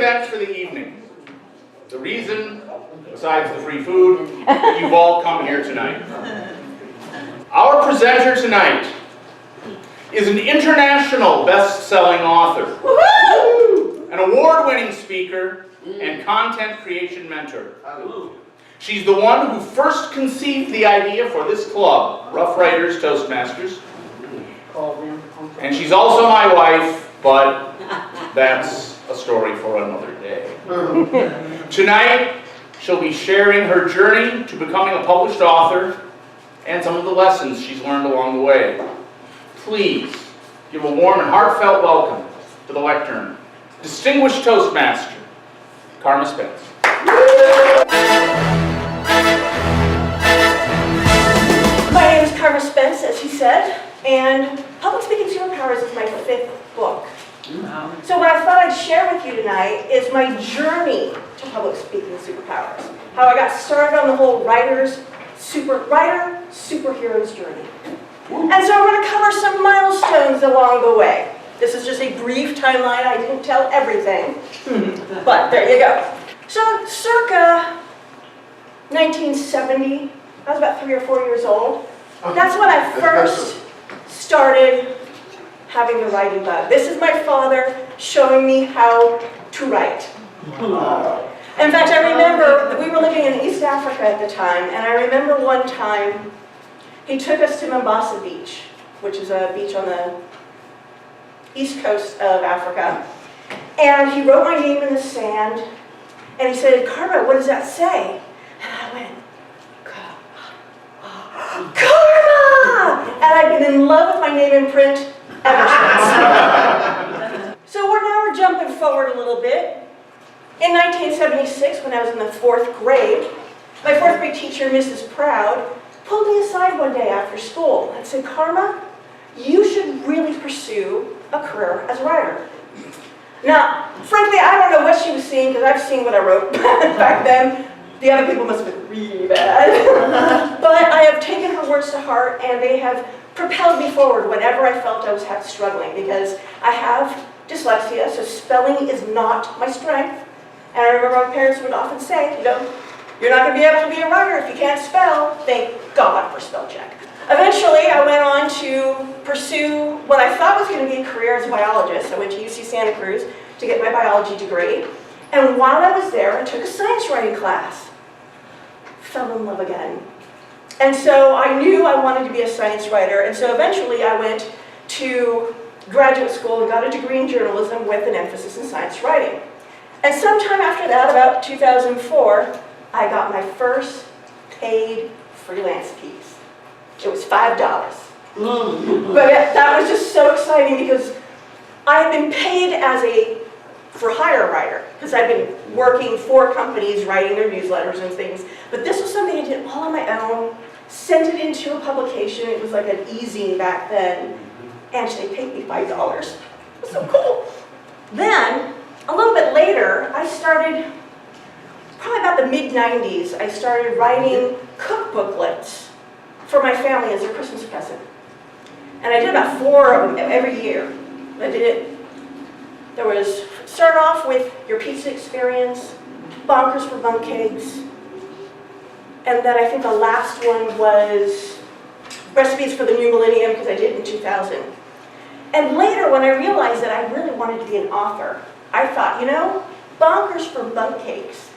event for the evening. The reason, besides the free food, that you've all come here tonight. Our presenter tonight is an international best-selling author, an award-winning speaker, and content creation mentor. She's the one who first conceived the idea for this club, Rough Riders Toastmasters. And she's also my wife, but that's a story for another day. Tonight, she'll be sharing her journey to becoming a published author and some of the lessons she's learned along the way. Please give a warm and heartfelt welcome to the lectern, distinguished Toastmaster, Carma Spence. My name is Carma Spence, as he said, and Public Speaking Superpowers is my 5th book. Wow. So what I thought I'd share with you tonight is my journey to Public Speaking Superpowers. How I got started on the whole superhero's journey. And so I'm going to cover some milestones along the way. This is just a brief timeline. I didn't tell everything, but there you go. So circa 1970, I was about 3 or 4 years old. That's when I first started having the writing bug. This is my father showing me how to write. In fact, I remember that we were living in East Africa at the time, and I remember one time he took us to Mombasa Beach, which is a beach on the east coast of Africa, and he wrote my name in the sand, and he said, "Carma, what does that say?" And I went, Carma! And I've been in love with my name in print ever since. So we're jumping forward a little bit. In 1976, when I was in the 4th grade, my 4th grade teacher, Mrs. Proud, pulled me aside one day after school and said, "Carma, you should really pursue a career as a writer." Now, frankly, I don't know what she was seeing, because I've seen what I wrote back then. The other people must have been really bad. But I have taken her words to heart, and they have propelled me forward whenever I felt I was struggling, because I have dyslexia, so spelling is not my strength. And I remember my parents would often say, you're not going to be able to be a writer if you can't spell. Thank God for spell check. Eventually, I went on to pursue what I thought was going to be a career as a biologist. I went to UC Santa Cruz to get my biology degree. And while I was there, I took a science writing class. Fell in love again. And so I knew I wanted to be a science writer. And so eventually, I went to graduate school and got a degree in journalism with an emphasis in science writing. And sometime after that, about 2004, I got my first paid freelance piece. It was $5. But that was just so exciting, because I had been paid as a for-hire writer, because I've been working for companies, writing their newsletters and things. But this was something I did all on my own, sent it into a publication. It was like an e-zine back then, and they paid me $5. It was so cool. Then, a little bit later, I started, probably about the mid-90s, I started writing cookbooklets for my family as their Christmas present. And I did about 4 of them every year. I did it. There was, start off with your pizza experience, bonkers for bun cakes, and then I think the last one was recipes for the new millennium, because I did it in 2000. And later, when I realized that I really wanted to be an author, I thought, bonkers for bun cakes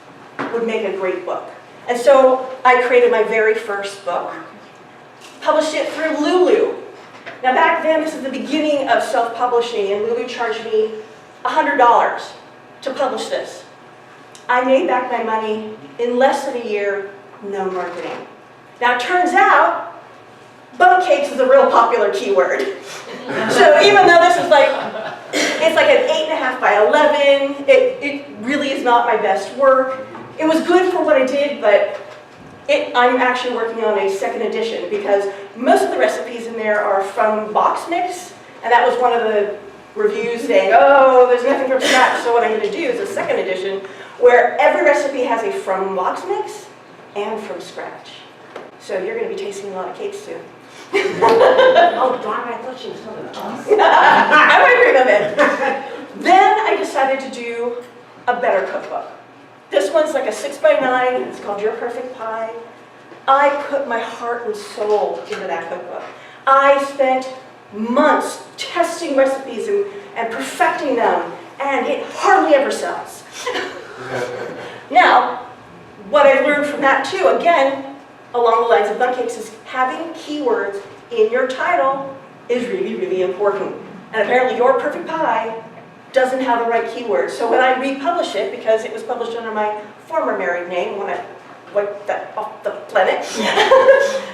would make a great book. And so I created my very first book, published it through Lulu. Now back then, this is the beginning of self-publishing, and Lulu charged me $100 to publish this. I made back my money in less than a year, no marketing. Now it turns out, bun cakes is a real popular keyword. So even though this is it's like an 8.5 by 11, it really is not my best work. It was good for what I did, but I'm actually working on a 2nd edition, because most of the recipes in there are from box mix, and that was one of the reviews saying, oh, there's nothing from scratch. So what I'm going to do is a 2nd edition where every recipe has a from box mix and from scratch. So you're going to be tasting a lot of cakes soon. Oh darn, I thought she was talking about us. I might bring them in. Then I decided to do a better cookbook. This one's like a 6x9, it's called Your Perfect Pie. I put my heart and soul into that cookbook. I spent months testing recipes and perfecting them, and it hardly ever sells. Now, what I learned from that too, again, along the lines of bun cakes, is having keywords in your title is really, really important. And apparently Your Perfect Pie doesn't have the right keywords. So when I republish it, because it was published under my former married name when I wiped that off the planet,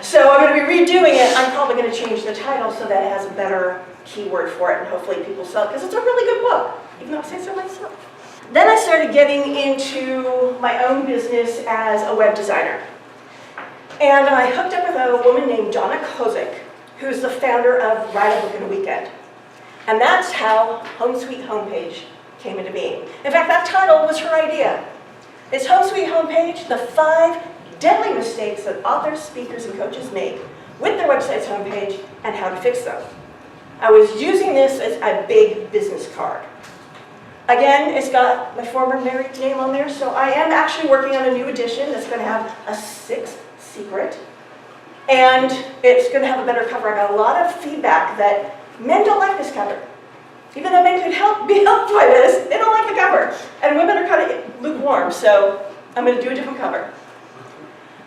so I'm going to be redoing it. I'm probably going to change the title so that it has a better keyword for it, and hopefully people sell it, because it's a really good book, even though I say so myself. Then I started getting into my own business as a web designer. And I hooked up with a woman named Donna Kozik, who's the founder of Write a Book in a Weekend. And that's how Home Sweet Homepage came into being. In fact, that title was her idea. It's Home Sweet Homepage, the 5 deadly mistakes that authors, speakers, and coaches make with their website's homepage and how to fix them. I was using this as a big business card. Again, it's got my former married name on there, so I am actually working on a new edition that's going to have a 6th secret. And it's going to have a better cover. I got a lot of feedback that men don't like this cover. Even though men could be helped by this, they don't like the cover. And women are kind of lukewarm, so I'm going to do a different cover.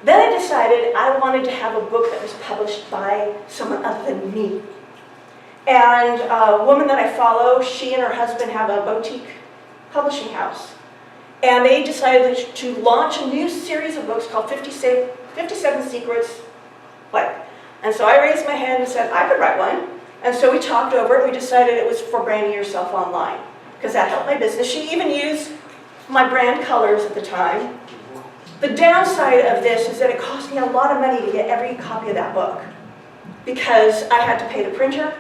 Then I decided I wanted to have a book that was published by someone other than me. And a woman that I follow, she and her husband have a boutique publishing house. And they decided to launch a new series of books called 57 Secrets. And so I raised my hand and said, I could write one. And so we talked over it. We decided it was for branding yourself online, because that helped my business. She even used my brand colors at the time. The downside of this is that it cost me a lot of money to get every copy of that book, because I had to pay the printer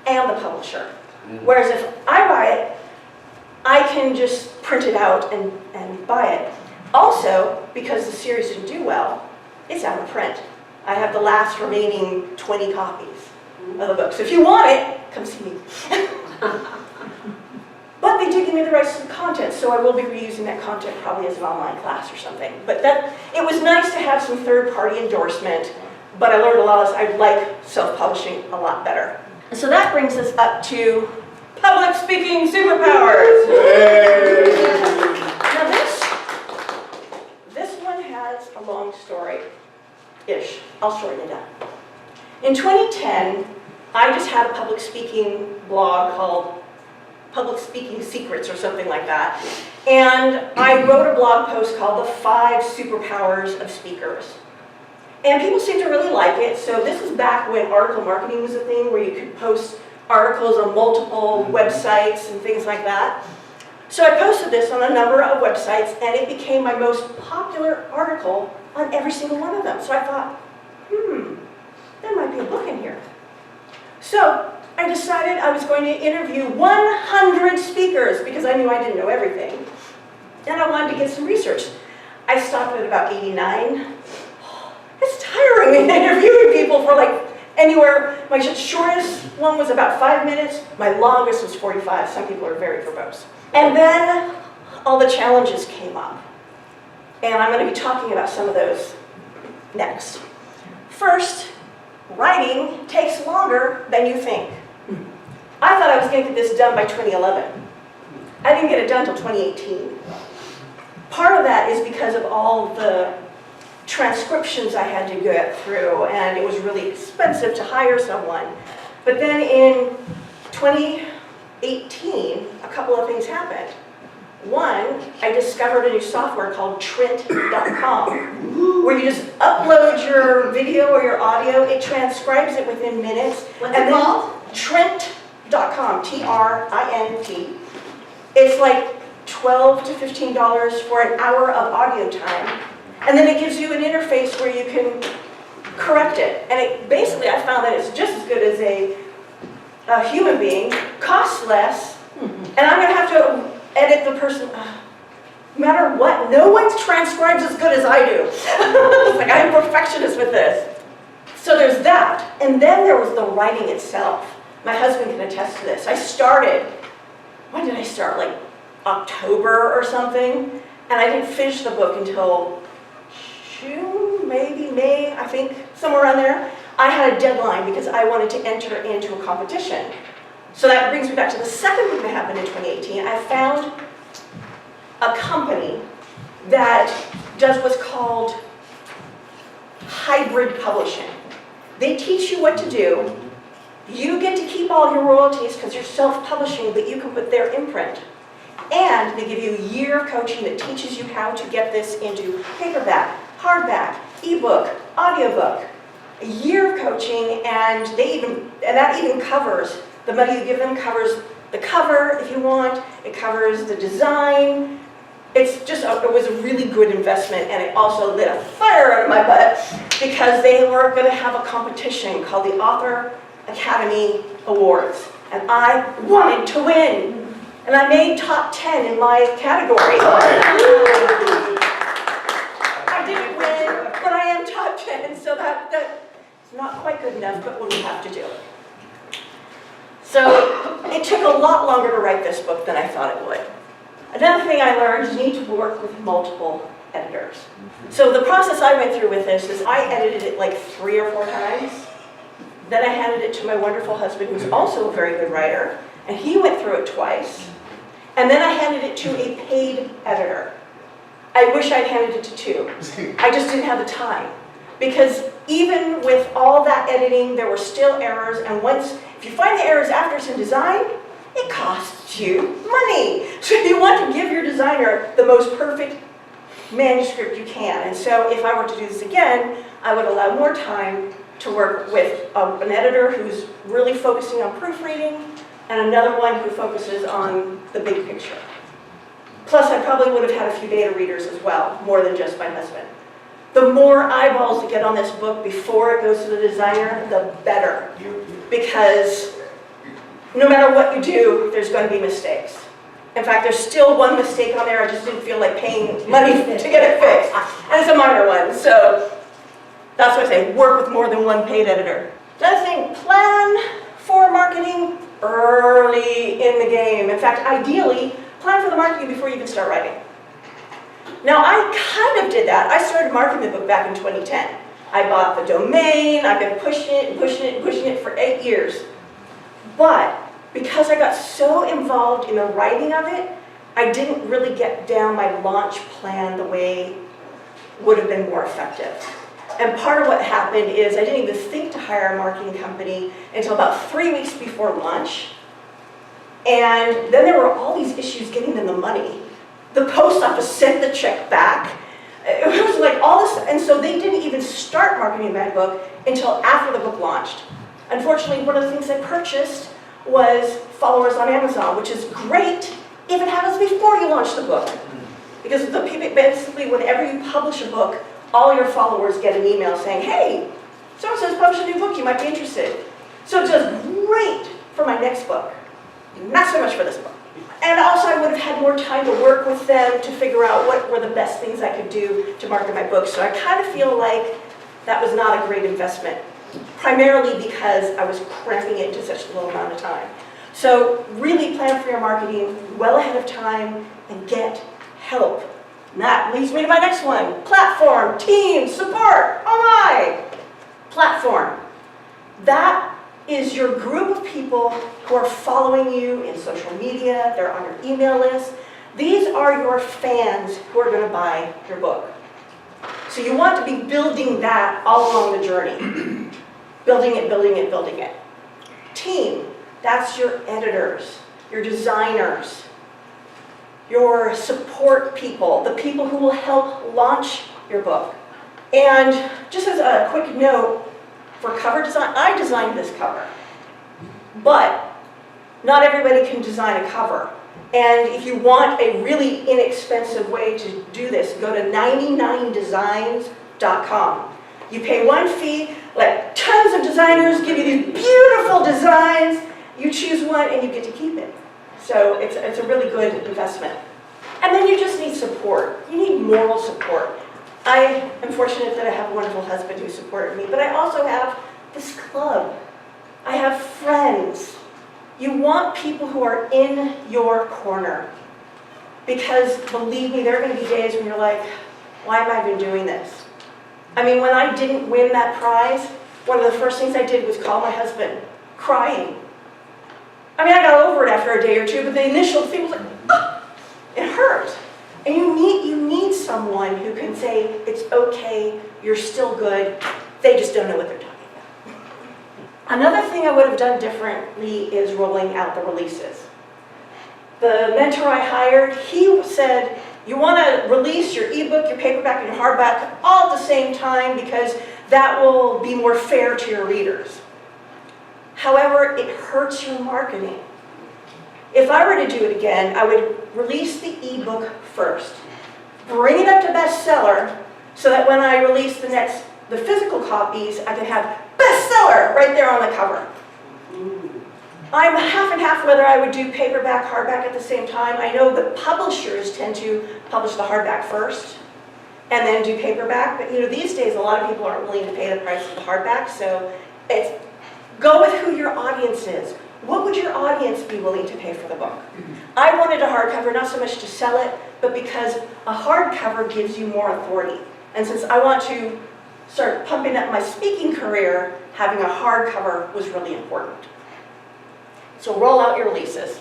and the publisher. Whereas if I buy it, I can just print it out and buy it. Also, because the series didn't do well, it's out of print. I have the last remaining 20 copies of the book. So if you want it, come see me. But they did give me the rights to the content, so I will be reusing that content probably as an online class or something. But it was nice to have some third-party endorsement, but I learned a lot. I like self-publishing a lot better. And so that brings us up to public speaking superpowers. Now this one has a long story-ish. I'll shorten it up. In 2010, I just had a public speaking blog called Public Speaking Secrets or something like that. And I wrote a blog post called The 5 Superpowers of Speakers. And people seemed to really like it. So this is back when article marketing was a thing, where you could post articles on multiple websites and things like that. So I posted this on a number of websites, and it became my most popular article on every single one of them. So I thought, there might be a book in here. So I decided I was going to interview 100 speakers, because I knew I didn't know everything. And I wanted to get some research. I stopped at about 89. It's tiring interviewing people for anywhere. My shortest one was about 5 minutes. My longest was 45. Some people are very verbose. And then all the challenges came up. And I'm going to be talking about some of those next. First, writing takes longer than you think. I thought I was going to get this done by 2011. I didn't get it done until 2018. Part of that is because of all the transcriptions I had to get through, and it was really expensive to hire someone. But then in 2018, a couple of things happened. One, I discovered a new software called Trint.com, where you just upload your video or your audio, it transcribes it within minutes. What's it called? Trint.com, T-R-I-N-T. It's like $12 to $15 for an hour of audio time. And then it gives you an interface where you can correct it. And basically, I found that it's just as good as a human being, costs less, and I'm going to have to edit the person. No matter what, no one transcribes as good as I do. It's like I'm a perfectionist with this. So there's that. And then there was the writing itself. My husband can attest to this. I started, when did I start? October or something, and I didn't finish the book until June, maybe May, I think, somewhere around there. I had a deadline because I wanted to enter into a competition. So that brings me back to the second book that happened in 2018. I found a company that does what's called hybrid publishing. They teach you what to do. You get to keep all your royalties because you're self-publishing, but you can put their imprint. And they give you a year of coaching that teaches you how to get this into paperback, hardback, ebook, audiobook. A year of coaching, and that even covers, the money you give them covers the cover if you want, it covers the design. It was a really good investment, and it also lit a fire under my butt because they were going to have a competition called the Author Academy Awards, and I wanted to win, and I made top 10 in my category. I didn't win, but I am top 10, so that's not quite good enough, but what we have to do. So it took a lot longer to write this book than I thought it would. Another thing I learned is you need to work with multiple editors. So the process I went through with this is I edited it like 3 or 4 times. Then I handed it to my wonderful husband, who's also a very good writer, and he went through it twice. And then I handed it to a paid editor. I wish I'd handed it to 2. I just didn't have the time. Because even with all that editing, there were still errors, and if you find the errors after it's in design, it costs you money. So you want to give your designer the most perfect manuscript you can. And so if I were to do this again, I would allow more time to work with an editor who's really focusing on proofreading, and another one who focuses on the big picture. Plus, I probably would have had a few beta readers as well, more than just my husband. The more eyeballs that get on this book before it goes to the designer, the better. Because no matter what you do, there's going to be mistakes. In fact, there's still one mistake on there. I just didn't feel like paying money to get it fixed. And it's a minor one. So that's why I say work with more than one paid editor. Another thing, plan for marketing early in the game. In fact, ideally, plan for the marketing before you even start writing. Now, I kind of did that. I started marketing the book back in 2010. I bought the domain. I've been pushing it and pushing it and pushing it for 8 years. But because I got so involved in the writing of it, I didn't really get down my launch plan the way would have been more effective. And part of what happened is I didn't even think to hire a marketing company until about 3 weeks before launch. And then there were all these issues getting them the money. The post office sent the check back. It was like all this, and so they didn't even start marketing my book until after the book launched. Unfortunately, one of the things I purchased was followers on Amazon, which is great if it happens before you launch the book. Because basically, whenever you publish a book, all your followers get an email saying, hey, so-and-so's published a new book, you might be interested. So it does great for my next book, not so much for this book. And also I would have had more time to work with them to figure out what were the best things I could do to market my book. So I kind of feel like that was not a great investment, primarily because I was cramping it into such a little amount of time. So really plan for your marketing well ahead of time and get help. And that leads me to my next one. Platform, team, support, oh my! Platform. That is your group of people who are following you in social media, they're on your email list. These are your fans who are going to buy your book. So you want to be building that all along the journey. Building it, building it, building it. Team, that's your editors, your designers, your support people, the people who will help launch your book. And just as a quick note, for cover design, I designed this cover, but not everybody can design a cover. And if you want a really inexpensive way to do this, go to 99designs.com. You pay one fee, let tons of designers give you these beautiful designs, you choose one and you get to keep it. So it's a really good investment. And then you just need support. You need moral support. I am fortunate that I have a wonderful husband who supported me, but I also have this club. I have friends. You want people who are in your corner. Because believe me, there are going to be days when you're like, why have I been doing this? I mean, when I didn't win that prize, one of the first things I did was call my husband, crying. I mean, I got over it after a day or two, but the initial thing was like, oh, it hurt. And you need someone who can say, it's okay, you're still good, they just don't know what they're talking about. Another thing I would have done differently is rolling out the releases. The mentor I hired, he said, you want to release your ebook, your paperback, and your hardback all at the same time because that will be more fair to your readers. However, it hurts your marketing. If I were to do it again, I would release the ebook first, bring it up to bestseller, so that when I release the physical copies, I can have bestseller right there on the cover. I'm half and half whether I would do paperback, hardback at the same time. I know the publishers tend to publish the hardback first and then do paperback, but these days a lot of people aren't willing to pay the price of the hardback, so go with who your audience is. What would your audience be willing to pay for the book? I wanted a hardcover, not so much to sell it, but because a hardcover gives you more authority. And since I want to start pumping up my speaking career, having a hardcover was really important. So roll out your releases.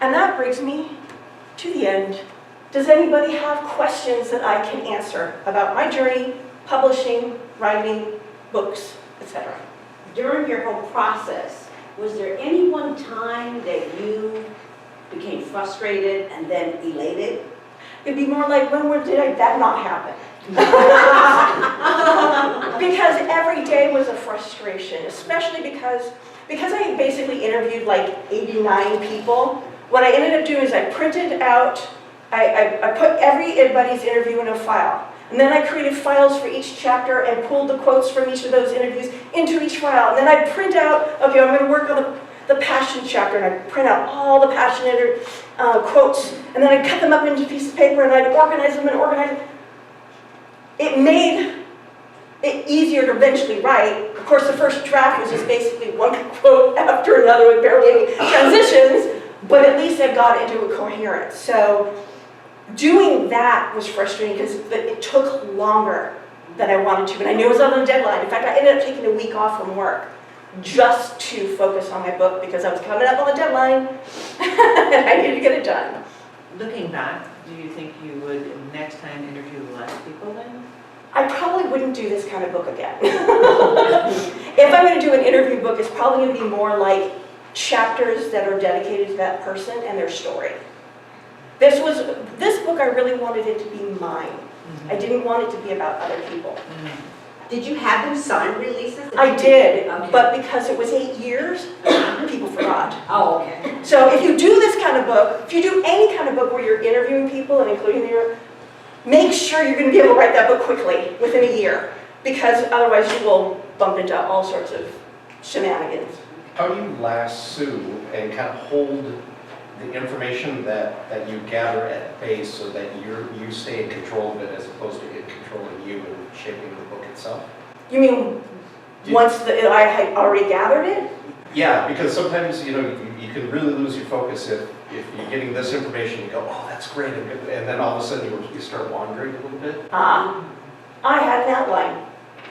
And that brings me to the end. Does anybody have questions that I can answer about my journey, publishing, writing, books, etc.? During your whole process, was there any one time that you became frustrated and then elated? It'd be more like, did that not happen? Because every day was a frustration, especially because I basically interviewed like 89 people. What I ended up doing is I printed out, I put everybody's interview in a file. And then I created files for each chapter and pulled the quotes from each of those interviews into each file. And then I'd print out, okay, I'm going to work on the passion chapter, and I'd print out all the passionate quotes, and then I'd cut them up into pieces of paper, and I'd organize them and organize them. It made it easier to eventually write. Of course, the first draft was just basically one quote after another with barely any transitions, but at least I got into a coherence. So doing that was frustrating because it took longer than I wanted to, and I knew it was on a deadline. In fact, I ended up taking a week off from work just to focus on my book because I was coming up on the deadline and I needed to get it done. Looking back, do you think you would next time interview less people then? I probably wouldn't do this kind of book again. If I'm going to do an interview book, it's probably going to be more like chapters that are dedicated to that person and their story. This book, I really wanted it to be mine. Mm-hmm. I didn't want it to be about other people. Mm-hmm. Did you have them sign releases? I did, Okay. but because it was 8 years, people forgot. Oh, okay. So if you do this kind of book, if you do any kind of book where you're interviewing people and including make sure you're going to be able to write that book quickly, within a year, because otherwise you will bump into all sorts of shenanigans. How do you lasso and kind of hold the information that you gather at base so that you stay in control of it as opposed to it controlling you and shaping the book itself? You mean once I had already gathered it? Yeah, because sometimes you can really lose your focus if you're getting this information, you go, oh, that's great, and then all of a sudden you start wandering a little bit. I had an outline.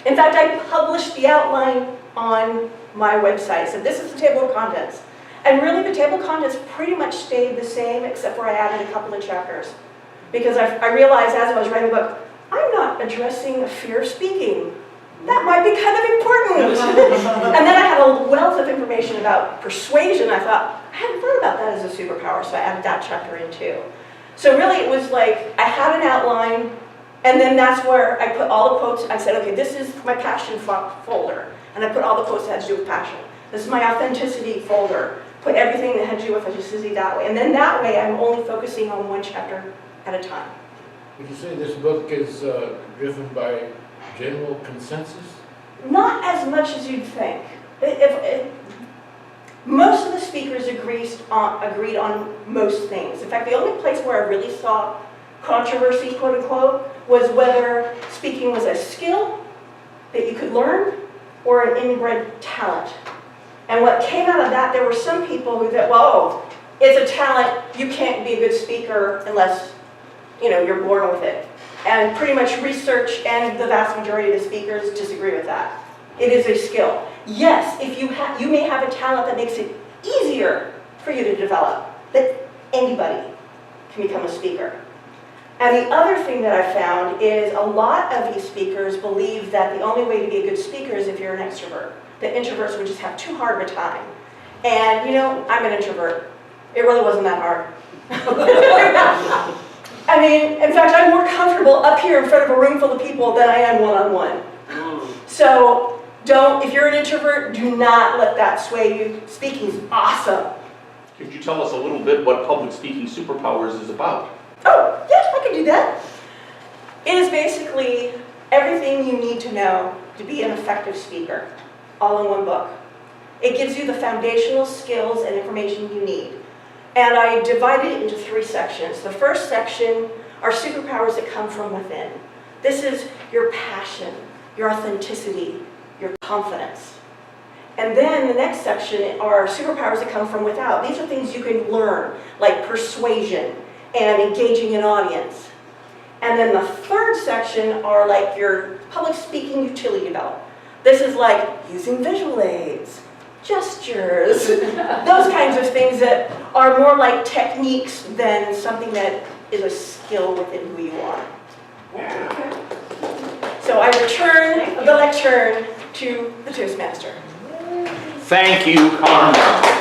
In fact, I published the outline on my website. So this is the table of contents. And really the table of contents pretty much stayed the same except for I added a couple of chapters. Because I realized as I was writing the book, I'm not addressing a fear of speaking. That might be kind of important. And then I had a wealth of information about persuasion. I thought, I hadn't thought about that as a superpower, so I added that chapter in too. So really it was like, I had an outline, and then that's where I put all the quotes. I said, okay, this is my passion folder. And I put all the quotes that had to do with passion. This is my authenticity folder. Put everything that had to do with authenticity that way. And then that way I'm only focusing on one chapter at a time. Would you say this book is driven by general consensus? Not as much as you'd think. Most of the speakers agreed on most things. In fact, the only place where I really saw controversy, quote unquote, was whether speaking was a skill that you could learn or an inbred talent. And what came out of that, there were some people who said, well, it's a talent, you can't be a good speaker speaker unless, you're born with it. And pretty much research and the vast majority of the speakers disagree with that. It is a skill. Yes, if you may have a talent that makes it easier for you to develop, that anybody can become a speaker. And the other thing that I found is a lot of these speakers believe that the only way to be a good speaker is if you're an extrovert. That introverts would just have too hard of a time. And I'm an introvert. It really wasn't that hard. I mean, in fact, I'm more comfortable up here in front of a room full of people than I am one-on-one. So if you're an introvert, do not let that sway you. Speaking's awesome. Could you tell us a little bit what Public Speaking Superpowers is about? Oh, yes, I can do that. It is basically everything you need to know to be an effective speaker, all in one book. It gives you the foundational skills and information you need. And I divided it into 3 sections. The first section are superpowers that come from within. This is your passion, your authenticity, your confidence. And then the next section are superpowers that come from without. These are things you can learn, like persuasion and engaging an audience. And then the third section are like your public speaking utility belt. This is like using visual aids, gestures, those kinds of things that are more like techniques than something that is a skill within who you are. So I return the lectern to the Toastmaster. Thank you, Carma.